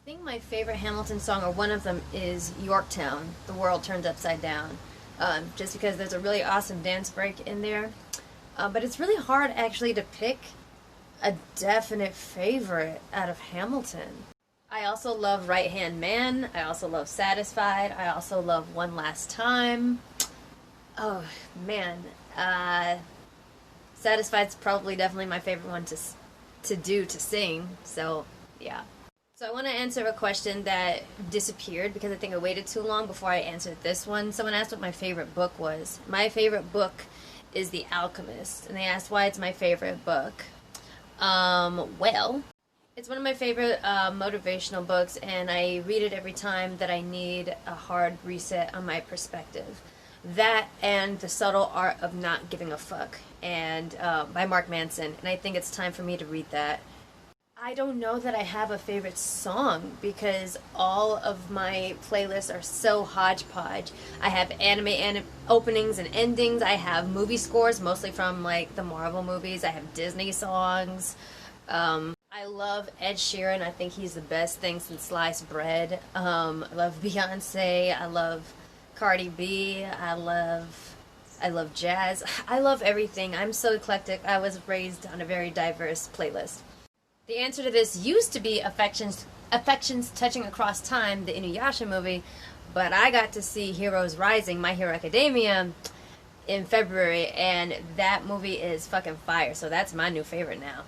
think my favorite Hamilton song, or one of them, is Yorktown, The World Turns Upside Down. Just because there's a really awesome dance break in there. But it's really hard actually to pick a definite favorite out of Hamilton. I also love Right Hand Man. I also love Satisfied. I also love One Last Time. Oh, man. Satisfied's probably definitely my favorite one to sing. So, yeah. So I want to answer a question that disappeared because I think I waited too long before I answered this one. Someone asked what my favorite book was. My favorite book is The Alchemist, and they asked why it's my favorite book. Well, it's one of my favorite motivational books, and I read it every time that I need a hard reset on my perspective. That and The Subtle Art of Not Giving a Fuck, and by Mark Manson, and I think it's time for me to read that. I don't know that I have a favorite song because all of my playlists are so hodgepodge. I have anime openings and endings. I have movie scores, mostly from like the Marvel movies. I have Disney songs. I love Ed Sheeran. I think he's the best thing since sliced bread. I love Beyonce. I love Cardi B. I love jazz. I love everything. I'm so eclectic. I was raised on a very diverse playlist. The answer to this used to be Affections Touching Across Time, the Inuyasha movie, but I got to see Heroes Rising, My Hero Academia, in February, and that movie is fucking fire, so that's my new favorite now.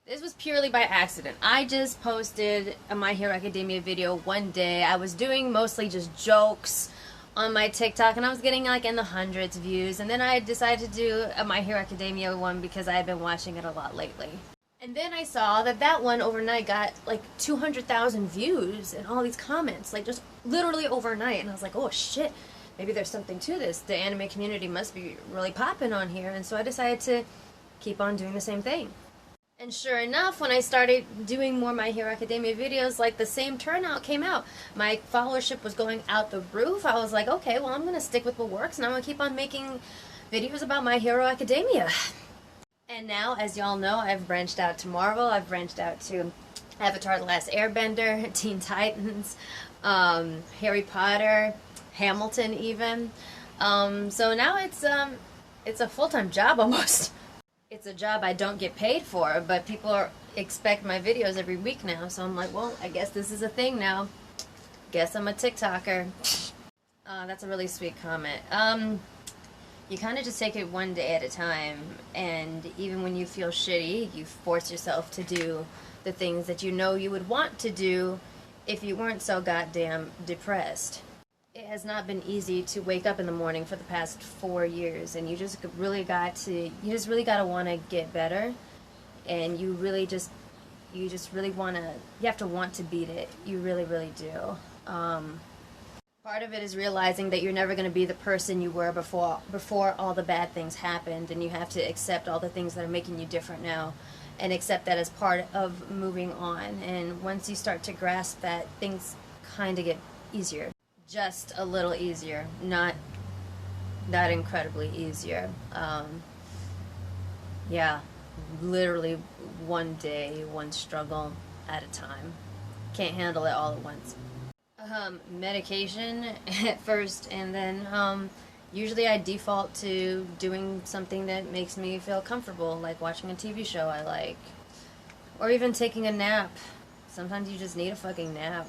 This was purely by accident. I just posted a My Hero Academia video one day. I was doing mostly just jokes on my TikTok, and I was getting like in the hundreds of views, and then I decided to do a My Hero Academia one because I had been watching it a lot lately. And then I saw that one overnight got like 200,000 views and all these comments, like just literally overnight. And I was like, oh shit, maybe there's something to this. The anime community must be really popping on here. And so I decided to keep on doing the same thing. And sure enough, when I started doing more My Hero Academia videos, like the same turnout came out. My followership was going out the roof. I was like, okay, well, I'm going to stick with what works, and I'm going to keep on making videos about My Hero Academia. And now, as y'all know, I've branched out to Marvel. I've branched out to Avatar: The Last Airbender, Teen Titans, Harry Potter, Hamilton even. So now it's a full-time job almost. It's a job I don't get paid for, but people expect my videos every week now. So I'm like, well, I guess this is a thing now. Guess I'm a TikToker. That's a really sweet comment. You kind of just take it one day at a time, and even when you feel shitty, you force yourself to do the things that you know you would want to do if you weren't so goddamn depressed. It has not been easy to wake up in the morning for the past 4 years, and you just really got to want to get better, and you have to want to beat it. You really, really do. Part of it is realizing that you're never going to be the person you were before all the bad things happened, and you have to accept all the things that are making you different now, and accept that as part of moving on. And once you start to grasp that, things kind of get easier. Just a little easier, not that incredibly easier. Yeah, literally one day, one struggle at a time. Can't handle it all at once. Medication at first, and then usually I default to doing something that makes me feel comfortable, like watching a TV show I like, or even taking a nap. Sometimes you just need a fucking nap.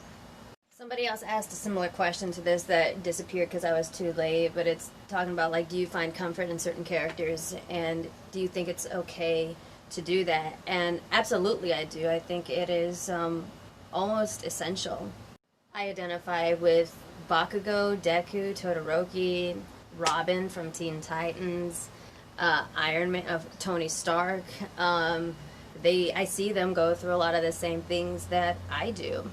Somebody else asked a similar question to this that disappeared because I was too late, but it's talking about, like, do you find comfort in certain characters, and do you think it's okay to do that? And absolutely I do. I think it is almost essential. I identify with Bakugo, Deku, Todoroki, Robin from Teen Titans, Iron Man of Tony Stark. I see them go through a lot of the same things that I do.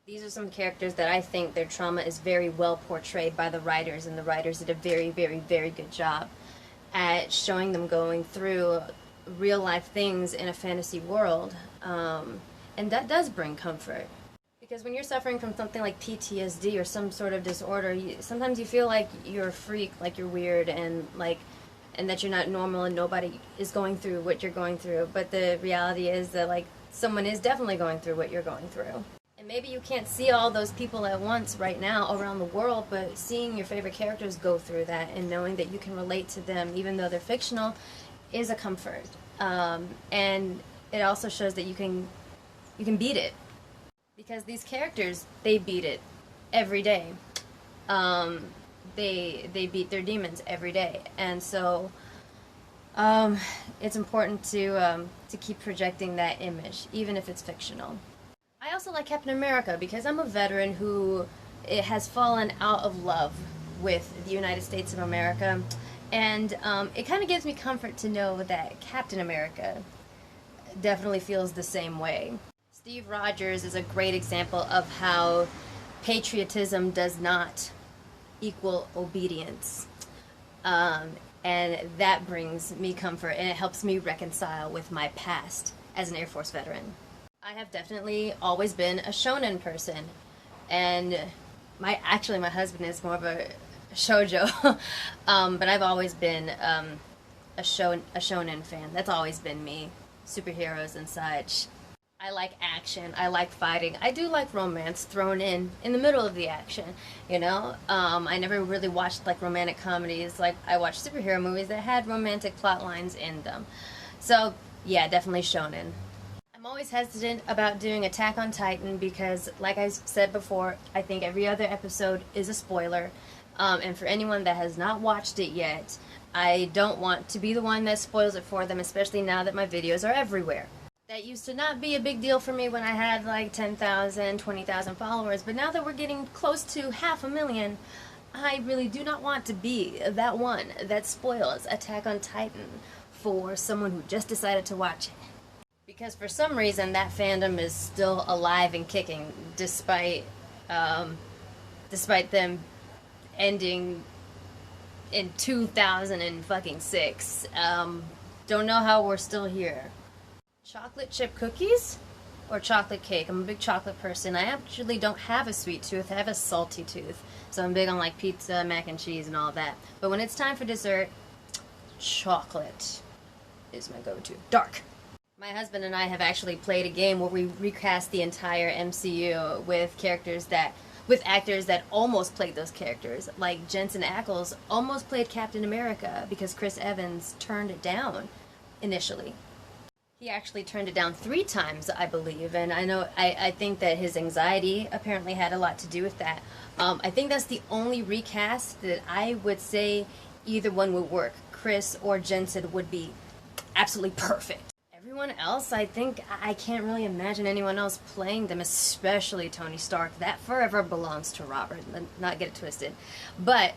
These are some characters that I think their trauma is very well portrayed by the writers, and the writers did a very, very, very good job at showing them going through real life things in a fantasy world. And that does bring comfort. Because when you're suffering from something like PTSD or some sort of disorder, sometimes you feel like you're a freak, like you're weird, and that you're not normal, and nobody is going through what you're going through. But the reality is that, like, someone is definitely going through what you're going through. And maybe you can't see all those people at once right now around the world, but seeing your favorite characters go through that and knowing that you can relate to them, even though they're fictional, is a comfort. And it also shows that you can beat it. Because these characters, they beat it every day. They beat their demons every day. And so it's important to keep projecting that image, even if it's fictional. I also like Captain America because I'm a veteran who has fallen out of love with the United States of America, and it kind of gives me comfort to know that Captain America definitely feels the same way. Steve Rogers is a great example of how patriotism does not equal obedience, and that brings me comfort, and it helps me reconcile with my past as an Air Force veteran. I have definitely always been a shonen person, and my husband is more of a shoujo, but I've always been a shonen fan. That's always been me, superheroes and such. I like action. I like fighting. I do like romance thrown in the middle of the action. You know, I never really watched like romantic comedies. Like I watched superhero movies that had romantic plot lines in them. So yeah, definitely shonen. I'm always hesitant about doing Attack on Titan because, like I said before, I think every other episode is a spoiler. And for anyone that has not watched it yet, I don't want to be the one that spoils it for them, especially now that my videos are everywhere. That used to not be a big deal for me when I had like 10,000, 20,000 followers, but now that we're getting close to 500,000, I really do not want to be that one that spoils Attack on Titan for someone who just decided to watch it. Because for some reason that fandom is still alive and kicking, despite them ending in 2006. Don't know how we're still here. Chocolate chip cookies or chocolate cake? I'm a big chocolate person. I actually don't have a sweet tooth. I have a salty tooth. So I'm big on like pizza, mac and cheese, and all that. But when it's time for dessert, chocolate is my go-to. Dark. My husband and I have actually played a game where we recast the entire MCU with actors that almost played those characters. Like Jensen Ackles almost played Captain America because Chris Evans turned it down initially. He actually turned it down 3 times, I believe, and I think that his anxiety apparently had a lot to do with that. I think that's the only recast that I would say either one would work. Chris or Jensen would be absolutely perfect. Everyone else, I think, I can't really imagine anyone else playing them, especially Tony Stark. That forever belongs to Robert, let's not get it twisted. But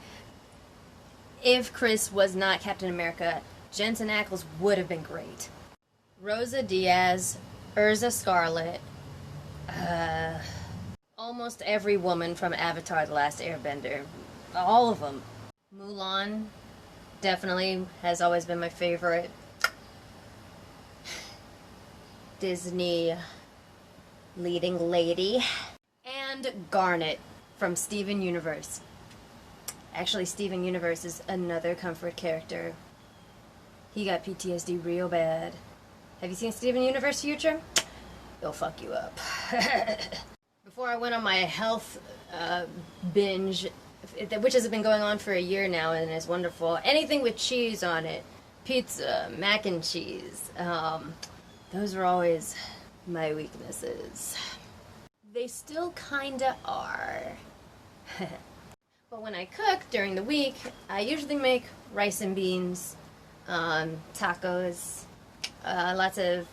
if Chris was not Captain America, Jensen Ackles would have been great. Rosa Diaz, Urza Scarlet, almost every woman from Avatar: The Last Airbender. All of them. Mulan definitely has always been my favorite. Disney leading lady. And Garnet from Steven Universe. Actually, Steven Universe is another comfort character. He got PTSD real bad. Have you seen Steven Universe Future? It'll fuck you up. Before I went on my health binge, which has been going on for a year now and is wonderful. Anything with cheese on it. Pizza, mac and cheese. Those are always my weaknesses. They still kinda are. But when I cook during the week, I usually make rice and beans, tacos, lots of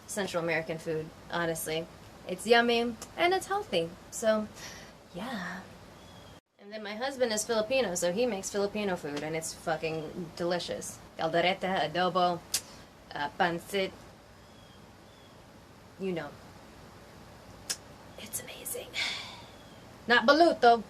Central American food, honestly. It's yummy, and it's healthy, so, yeah. And then my husband is Filipino, so he makes Filipino food, and it's fucking delicious. Caldereta, adobo, pancit, you know. It's amazing. Not baluto.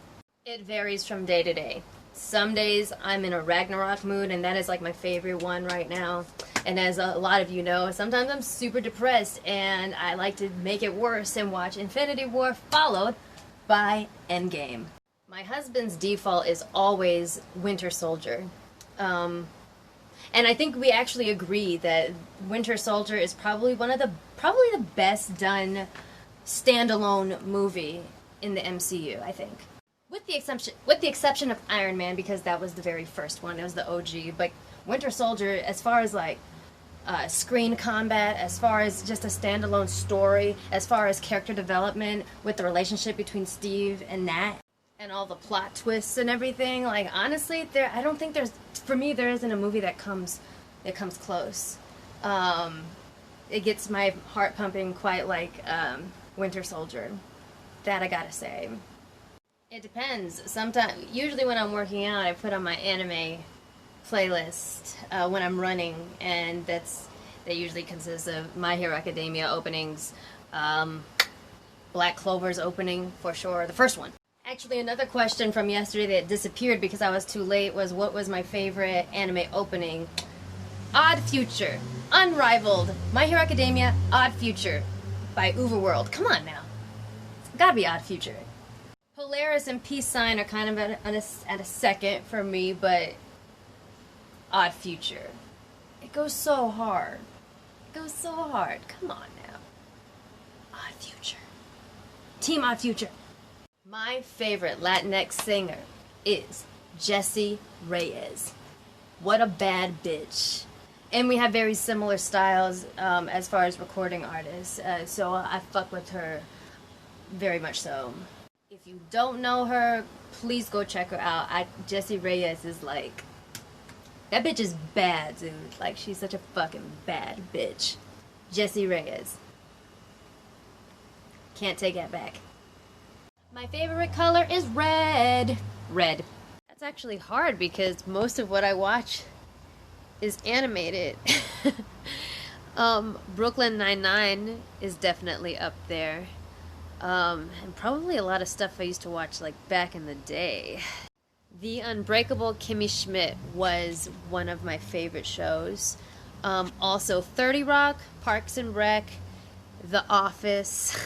It varies from day to day. Some days I'm in a Ragnarok mood, and that is like my favorite one right now. And as a lot of you know, sometimes I'm super depressed, and I like to make it worse and watch Infinity War followed by Endgame. My husband's default is always Winter Soldier. And I think we actually agree that Winter Soldier is probably the best done standalone movie in the MCU, I think. With the exception of Iron Man, because that was the very first one. It was the OG. But Winter Soldier, as far as like screen combat, as far as just a standalone story, as far as character development with the relationship between Steve and Nat, and all the plot twists and everything, like honestly, I don't think there isn't a movie that comes close. It gets my heart pumping quite like Winter Soldier. That I gotta say. It depends. Usually when I'm working out, I put on my anime playlist when I'm running, and that usually consists of My Hero Academia openings, Black Clover's opening for sure, the first one. Actually, another question from yesterday that disappeared because I was too late was, what was my favorite anime opening? Odd Future. Unrivaled. My Hero Academia, Odd Future by Overworld. Come on now. It's gotta be Odd Future. Polaris and Peace Sign are kind of at a second for me, but Odd Future. It goes so hard. It goes so hard. Come on now. Odd Future. Team Odd Future. My favorite Latinx singer is Jessie Reyez. What a bad bitch. And we have very similar styles as far as recording artists, so I fuck with her very much so. If you don't know her, please go check her out. Jessie Reyez is like, that bitch is bad, dude. Like, she's such a fucking bad bitch. Jessie Reyez. Can't take that back. My favorite color is red. Red. That's actually hard because most of what I watch is animated. Brooklyn Nine-Nine is definitely up there. And probably a lot of stuff I used to watch like back in the day. The Unbreakable Kimmy Schmidt was one of my favorite shows. Also 30 Rock, Parks and Rec, The Office.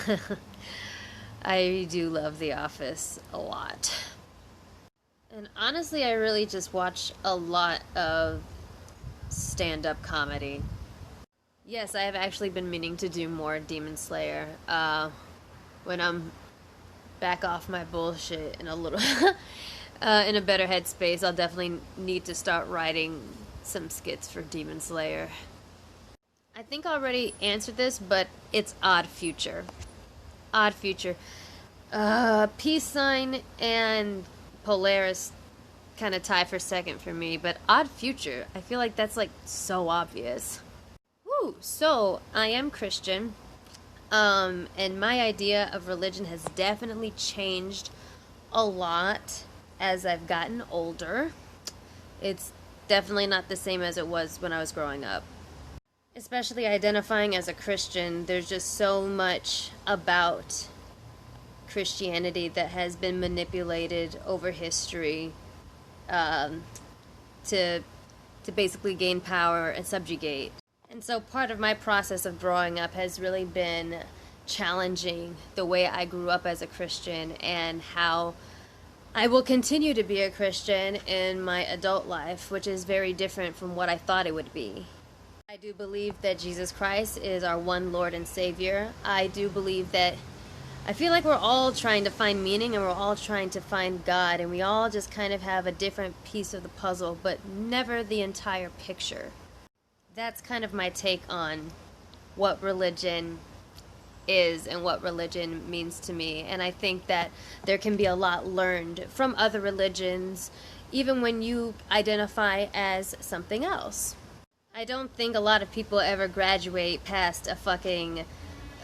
I do love The Office a lot. And honestly, I really just watch a lot of stand-up comedy. Yes, I have actually been meaning to do more Demon Slayer. When I'm back off my bullshit in a little in a better headspace, I'll definitely need to start writing some skits for Demon Slayer. I think I already answered this, but it's Odd Future. Odd Future. Peace Sign and Polaris kind of tie for second for me, but Odd Future, I feel like that's like so obvious. Woo! So, I am Christian. And my idea of religion has definitely changed a lot as I've gotten older. It's definitely not the same as it was when I was growing up. Especially identifying as a Christian, there's just so much about Christianity that has been manipulated over history to basically gain power and subjugate. And so part of my process of growing up has really been challenging the way I grew up as a Christian and how I will continue to be a Christian in my adult life, which is very different from what I thought it would be. I do believe that Jesus Christ is our one Lord and Savior. I do believe that I feel like we're all trying to find meaning and we're all trying to find God, and we all just kind of have a different piece of the puzzle, but never the entire picture. That's kind of my take on what religion is and what religion means to me. And I think that there can be a lot learned from other religions, even when you identify as something else. I don't think a lot of people ever graduate past a fucking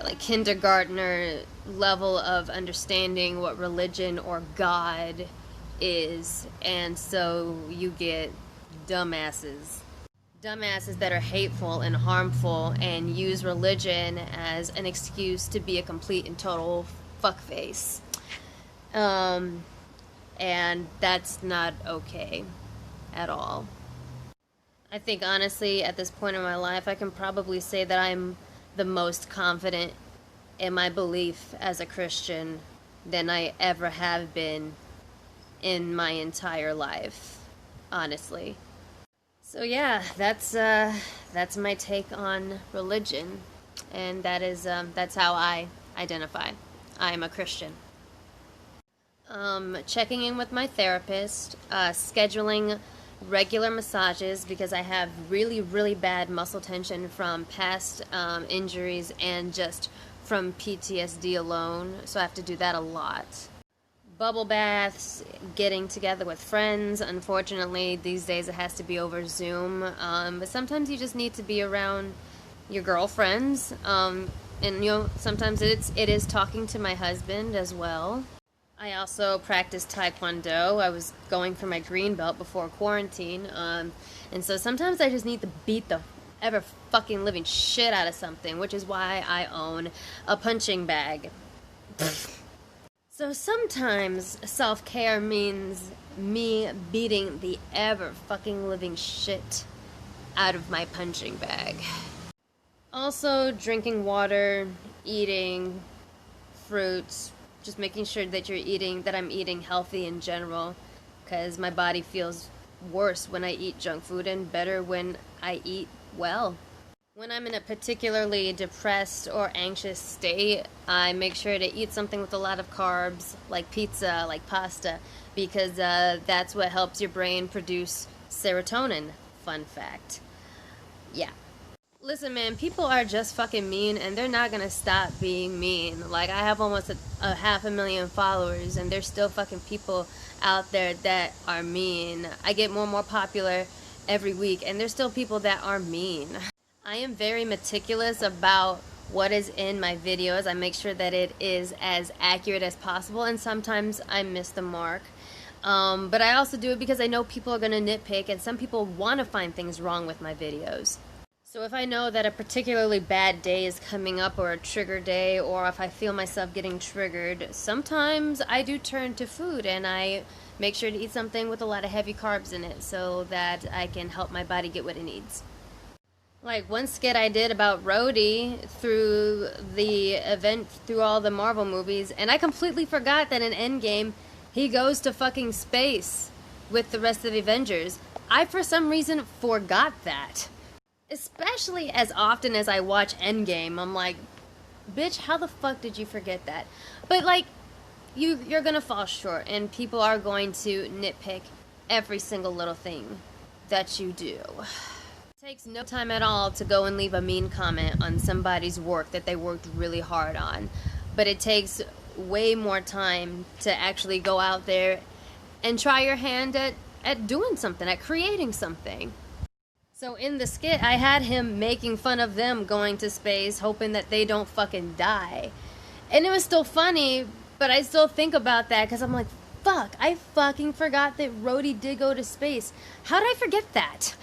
like kindergartner level of understanding what religion or God is, and so you get dumbasses that are hateful and harmful and use religion as an excuse to be a complete and total fuckface. And that's not okay at all. I think honestly at this point in my life I can probably say that I'm the most confident in my belief as a Christian than I ever have been in my entire life, honestly. So yeah, that's my take on religion, and that's how I identify. I am a Christian. Checking in with my therapist, scheduling regular massages because I have really, really bad muscle tension from past injuries and just from PTSD alone, so I have to do that a lot. Bubble baths, getting together with friends. Unfortunately, these days it has to be over Zoom, but sometimes you just need to be around your girlfriends, and sometimes it is talking to my husband as well. I also practice Taekwondo. I was going for my green belt before quarantine, and so sometimes I just need to beat the ever fucking living shit out of something, which is why I own a punching bag. So sometimes self-care means me beating the ever fucking living shit out of my punching bag. Also drinking water, eating fruits, just making sure that I'm eating healthy in general, because my body feels worse when I eat junk food and better when I eat well. When I'm in a particularly depressed or anxious state, I make sure to eat something with a lot of carbs, like pizza, like pasta, because that's what helps your brain produce serotonin. Fun fact. Yeah. Listen, man, people are just fucking mean, and they're not gonna stop being mean. Like, I have almost a 500,000 followers, and there's still fucking people out there that are mean. I get more and more popular every week, and there's still people that are mean. I am very meticulous about what is in my videos. I make sure that it is as accurate as possible, and sometimes I miss the mark. But I also do it because I know people are gonna nitpick, and some people want to find things wrong with my videos. So if I know that a particularly bad day is coming up, or a trigger day, or if I feel myself getting triggered, sometimes I do turn to food, and I make sure to eat something with a lot of heavy carbs in it so that I can help my body get what it needs. Like one skit I did about Rhodey through the event, through all the Marvel movies, and I completely forgot that in Endgame, he goes to fucking space with the rest of the Avengers. I, for some reason, forgot that. Especially as often as I watch Endgame, I'm like, bitch, how the fuck did you forget that? But like, you're gonna fall short, and people are going to nitpick every single little thing that you do. It takes no time at all to go and leave a mean comment on somebody's work that they worked really hard on, but it takes way more time to actually go out there and try your hand at doing something, at creating something. So in the skit, I had him making fun of them going to space, hoping that they don't fucking die. And it was still funny, but I still think about that because I'm like, fuck, I fucking forgot that Rhodey did go to space. How did I forget that?